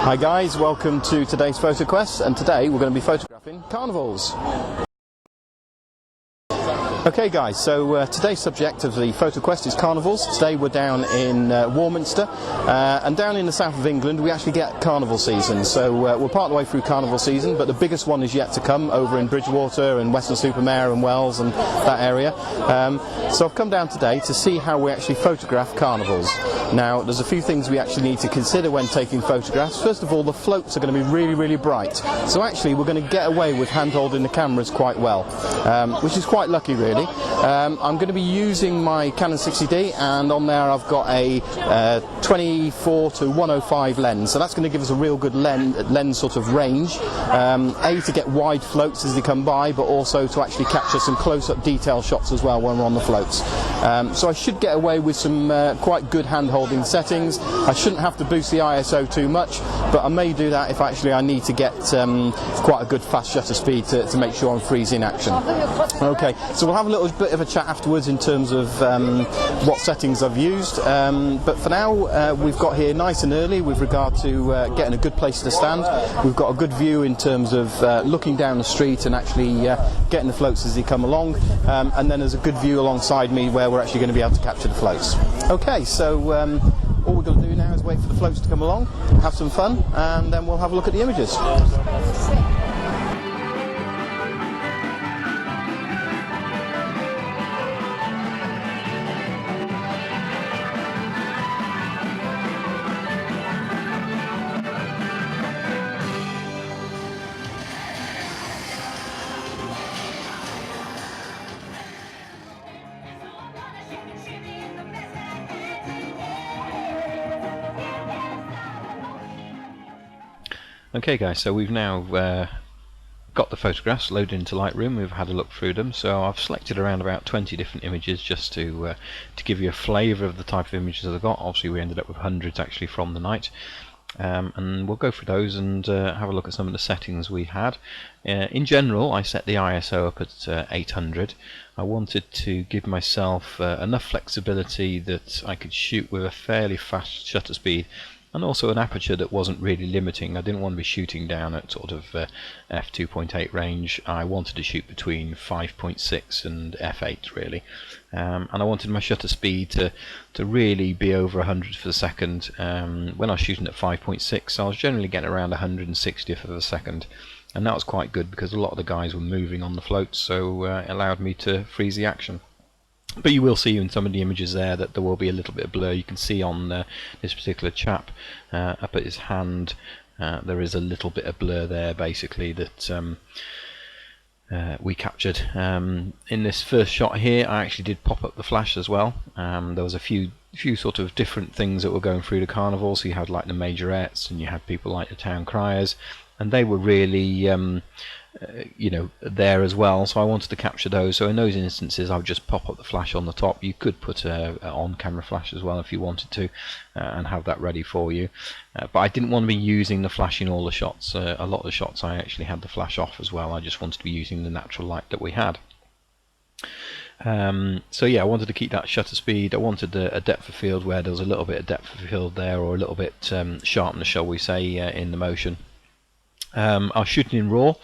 Hi guys, welcome to today's Photo Quest, and today we're going to be photographing carnivals. Okay guys, so today's subject of the Photo Quest is carnivals. Today we're down in Warminster, and down in the south of England we actually get carnival season. So we're part of the way through carnival season, but the biggest one is yet to come over in Bridgewater and Weston-super-Mare and Wells and that area. So I've come down today to see how we actually photograph carnivals. Now there's a few things we actually need to consider when taking photographs. First of all, the floats are going to be really bright, so actually we're going to get away with hand holding the cameras quite well, which is quite lucky really. I'm going to be using my Canon 60D, and on there I've got a 24 to 105 lens, so that's going to give us a real good lens sort of range, A, to get wide floats as they come by, but also to actually capture some close-up detail shots as well when we're on the floats. So I should get away with some quite good hand-holding settings. I shouldn't have to boost the ISO too much, but I may do that if actually I need to get quite a good fast shutter speed to make sure I'm freezing action. Okay, so we'll have a little bit of a chat afterwards in terms of what settings I've used, but for now we've got here nice and early with regard to getting a good place to stand. We've got a good view in terms of looking down the street and actually getting the floats as they come along, and then there's a good view alongside me where we're actually going to be able to capture the floats. Okay, so all we're going to do now is wait for the floats to come along, have some fun, and then we'll have a look at the images. Okay guys, so we've now got the photographs loaded into Lightroom. We've had a look through them, so I've selected around about 20 different images just to give you a flavour of the type of images that I've got. Obviously we ended up with hundreds actually from the night, and we'll go through those and have a look at some of the settings we had. In general I set the ISO up at 800. I wanted to give myself enough flexibility that I could shoot with a fairly fast shutter speed, and also an aperture that wasn't really limiting. I didn't want to be shooting down at sort of f2.8 range. I wanted to shoot between 5.6 and f8 really, and I wanted my shutter speed to really be over 100th of a second. When I was shooting at 5.6 I was generally getting around 160th of a second, and that was quite good because a lot of the guys were moving on the floats, so it allowed me to freeze the action. But you will see in some of the images there that there will be a little bit of blur. You can see on this particular chap up at his hand, there is a little bit of blur there basically that we captured. In this first shot here I actually did pop up the flash as well. There was a few sort of different things that were going through the carnival, so you had like the majorettes and you had people like the town criers, and they were really you know, there as well, so I wanted to capture those. So in those instances I would just pop up the flash on the top. You could put a on-camera flash as well if you wanted to, and have that ready for you, but I didn't want to be using the flash in all the shots. A lot of the shots I actually had the flash off as well. I just wanted to be using the natural light that we had. So yeah, I wanted to keep that shutter speed. I wanted a depth of field where there was a little bit of depth of field there, or a little bit sharpness, shall we say, in the motion. I was shooting in RAW,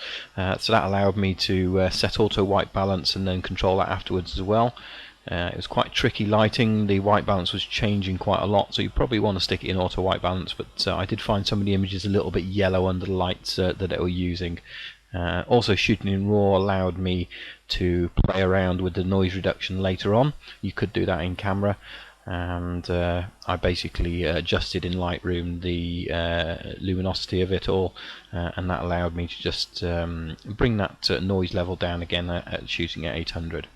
so that allowed me to set auto white balance and then control that afterwards as well. It was quite tricky lighting. The white balance was changing quite a lot, so you probably want to stick it in auto white balance, but I did find some of the images a little bit yellow under the lights that they were using. Also shooting in RAW allowed me to play around with the noise reduction later on. You could do that in camera, and I basically adjusted in Lightroom the luminosity of it all, and that allowed me to just bring that noise level down again at shooting at 800.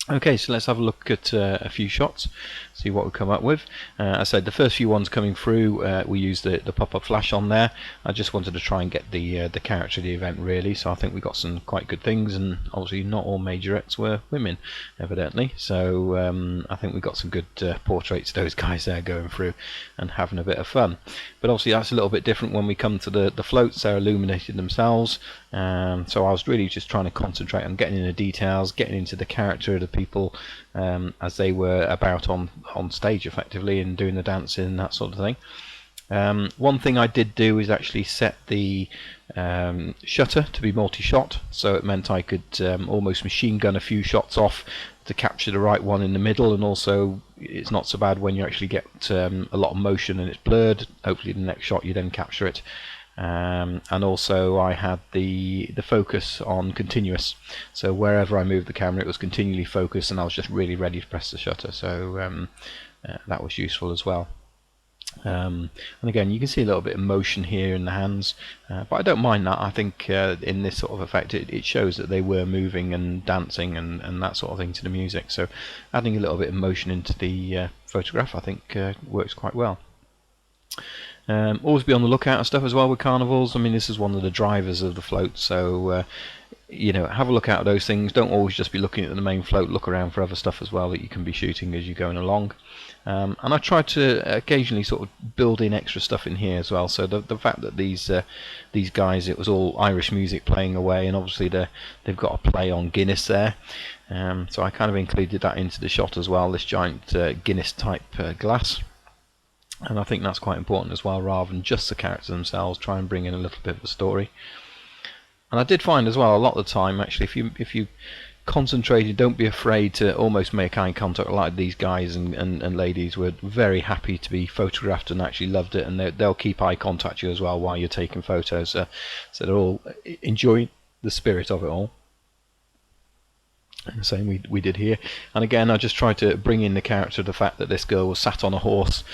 Okay, so let's have a look at a few shots, see what we come up with. As I said, the first few ones coming through, we used the pop-up flash on there. I just wanted to try and get the character of the event really, so I think we got some quite good things, and obviously not all majorettes were women, evidently. So I think we got some good portraits of those guys there going through and having a bit of fun. But obviously that's a little bit different when we come to the floats. They're illuminated themselves, so I was really just trying to concentrate on getting in the details, getting into the character of the people as they were about on stage effectively, and doing the dancing and that sort of thing. One thing I did do is actually set the shutter to be multi-shot, so it meant I could almost machine gun a few shots off to capture the right one in the middle, and also it's not so bad when you actually get a lot of motion and it's blurred. Hopefully the next shot you then capture it. And also I had the focus on continuous, so wherever I moved the camera it was continually focused, and I was just really ready to press the shutter, so that was useful as well. And again, you can see a little bit of motion here in the hands, but I don't mind that. I think in this sort of effect it shows that they were moving and dancing and that sort of thing to the music, so adding a little bit of motion into the photograph I think works quite well. Always be on the lookout and stuff as well with carnivals. I mean, this is one of the drivers of the float, so you know, have a look out at those things. Don't always just be looking at the main float, look around for other stuff as well that you can be shooting as you're going along. And I try to occasionally sort of build in extra stuff in here as well, so the fact that these guys, it was all Irish music playing away, and obviously they've got a play on Guinness there, so I kind of included that into the shot as well, this giant Guinness type glass. And I think that's quite important as well, rather than just the characters themselves, try and bring in a little bit of a story. And I did find as well, a lot of the time actually, if you concentrated, don't be afraid to almost make eye contact. Like these guys and ladies were very happy to be photographed and actually loved it, and they'll keep eye contact you as well while you're taking photos, so they're all enjoying the spirit of it all. The same we did here, and again I just tried to bring in the character of the fact that this girl was sat on a horse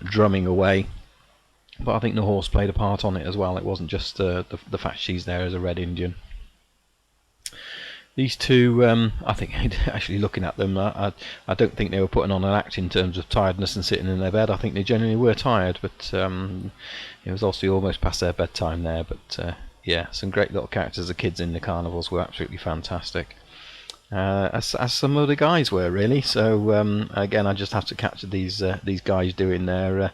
drumming away, but I think the horse played a part on it as well. It wasn't just the fact she's there as a red Indian. These two, I think actually looking at them, I don't think they were putting on an act in terms of tiredness and sitting in their bed. I think they genuinely were tired, but it was also almost past their bedtime there. But yeah, some great little characters. The kids in the carnivals were absolutely fantastic. As some of the guys were really. So again, I just have to capture these guys doing their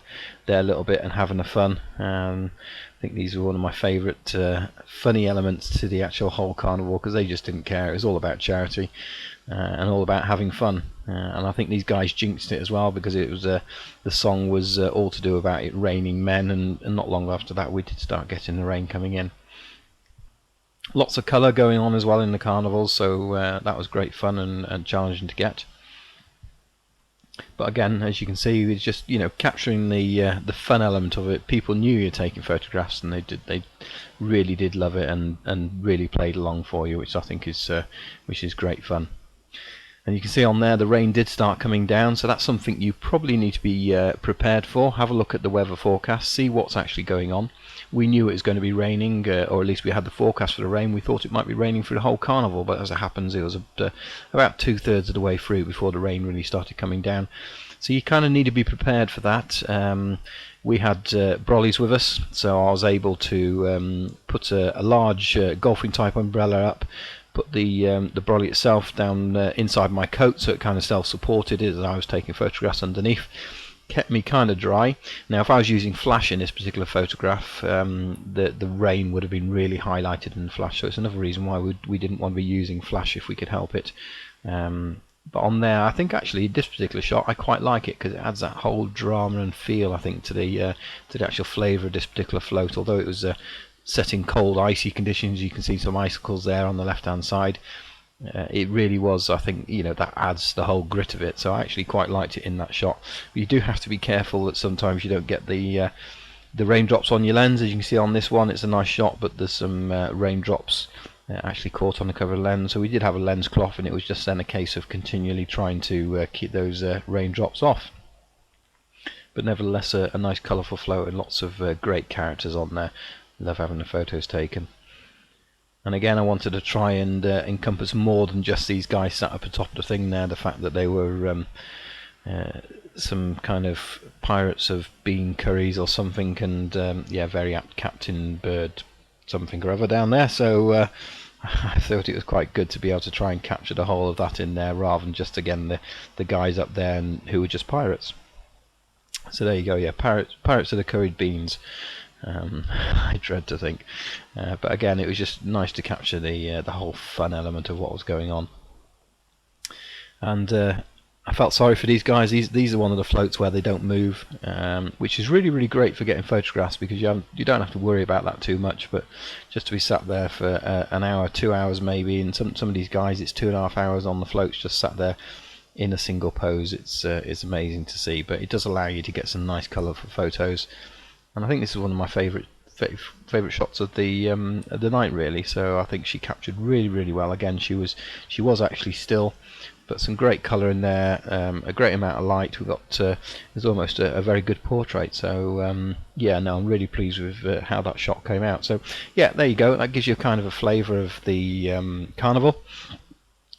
little bit and having a fun. I think these are one of my favourite funny elements to the actual whole carnival, because they just didn't care. It was all about charity and all about having fun. And I think these guys jinxed it as well, because it was the song was all to do about it raining men, and not long after that we did start getting the rain coming in. Lots of colour going on as well in the carnivals, so that was great fun and challenging to get. But again, as you can see, it's just, you know, capturing the fun element of it. People knew you're taking photographs, and they really did love it and really played along for you, which I think is great fun. And you can see on there the rain did start coming down, so that's something you probably need to be prepared for. Have a look at the weather forecast, see what's actually going on. We knew it was going to be raining, or at least we had the forecast for the rain. We thought it might be raining through the whole carnival, but as it happens it was about 2/3 of the way through before the rain really started coming down. So you kind of need to be prepared for that. We had brollies with us, so I was able to put a large golfing type umbrella up, put the brolly itself down inside my coat, so it kind of self-supported as I was taking photographs underneath. Kept me kind of dry. Now if I was using flash in this particular photograph, the rain would have been really highlighted in the flash, so it's another reason why we didn't want to be using flash if we could help it. But on there, I think actually this particular shot I quite like it, because it adds that whole drama and feel, I think, to the actual flavour of this particular float. Although it was set in cold, icy conditions, you can see some icicles there on the left hand side. It really was, I think, you know, that adds the whole grit of it, so I actually quite liked it in that shot. But you do have to be careful that sometimes you don't get the raindrops on your lens. As you can see on this one, it's a nice shot, but there's some raindrops actually caught on the cover of the lens, so we did have a lens cloth, and it was just then a case of continually trying to keep those raindrops off. But nevertheless, a nice colourful float and lots of great characters on there. Love having the photos taken. And again, I wanted to try and encompass more than just these guys sat up atop the thing there. The fact that they were some kind of pirates of bean curries or something, and yeah, very apt Captain Bird something or other down there. So I thought it was quite good to be able to try and capture the whole of that in there, rather than just again the guys up there who were just pirates. So there you go. Yeah, pirates of the curried beans. I dread to think, but again, it was just nice to capture the whole fun element of what was going on. And I felt sorry for these guys. These are one of the floats where they don't move, which is really great for getting photographs, because you don't have to worry about that too much. But just to be sat there for an hour, 2 hours maybe, and some of these guys it's 2.5 hours on the floats just sat there in a single pose. It's amazing to see, but it does allow you to get some nice colourful photos. And I think this is one of my favourite shots of the night, really. So I think she captured really well. Again, she was actually still, but some great colour in there, a great amount of light. We got it's almost a very good portrait. So yeah, no, I'm really pleased with how that shot came out. So yeah, there you go. That gives you kind of a flavour of the carnival.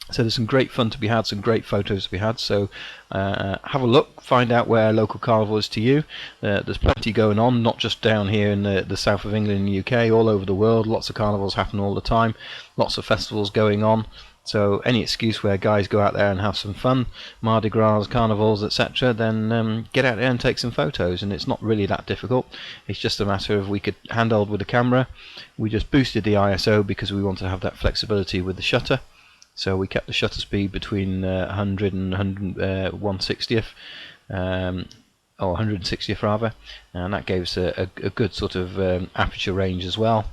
So there's some great fun to be had, some great photos to be had. So have a look, find out where local carnival is to you. There's plenty going on, not just down here in the south of England and the UK, all over the world. Lots of carnivals happen all the time, lots of festivals going on. So any excuse where guys go out there and have some fun, Mardi Gras, carnivals, etc., then get out there and take some photos. And it's not really that difficult. It's just a matter of we could handhold with the camera. We just boosted the ISO because we wanted to have that flexibility with the shutter. So we kept the shutter speed between 100 and 160th, or 160th rather, and that gave us a good sort of aperture range as well.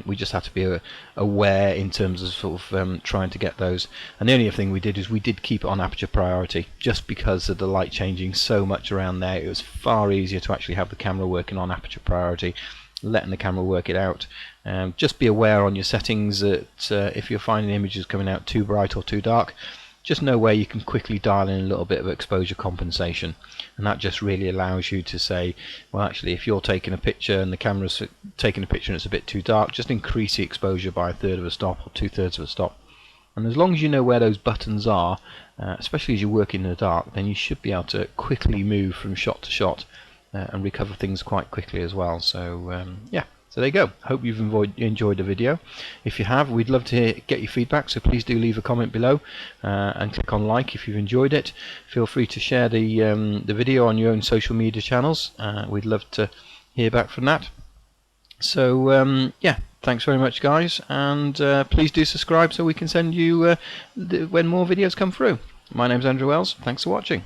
We just had to be aware in terms of sort of trying to get those. And the only thing we did is we did keep it on aperture priority, just because of the light changing so much around there. It was far easier to actually have the camera working on aperture priority, letting the camera work it out. Just be aware on your settings that if you're finding images coming out too bright or too dark, just know where you can quickly dial in a little bit of exposure compensation, and that just really allows you to say, well, actually, if you're taking a picture and the camera's taking a picture and it's a bit too dark, just increase the exposure by 1/3 of a stop or 2/3 of a stop. And as long as you know where those buttons are, especially as you work in the dark, then you should be able to quickly move from shot to shot and recover things quite quickly as well. So yeah, so there you go. Hope you've enjoyed the video. If you have, we'd love to get your feedback, so please do leave a comment below and click on like if you've enjoyed it. Feel free to share the video on your own social media channels. We'd love to hear back from that. So yeah, thanks very much, guys, and please do subscribe so we can send you when more videos come through. My name's Andrew Wells. Thanks for watching.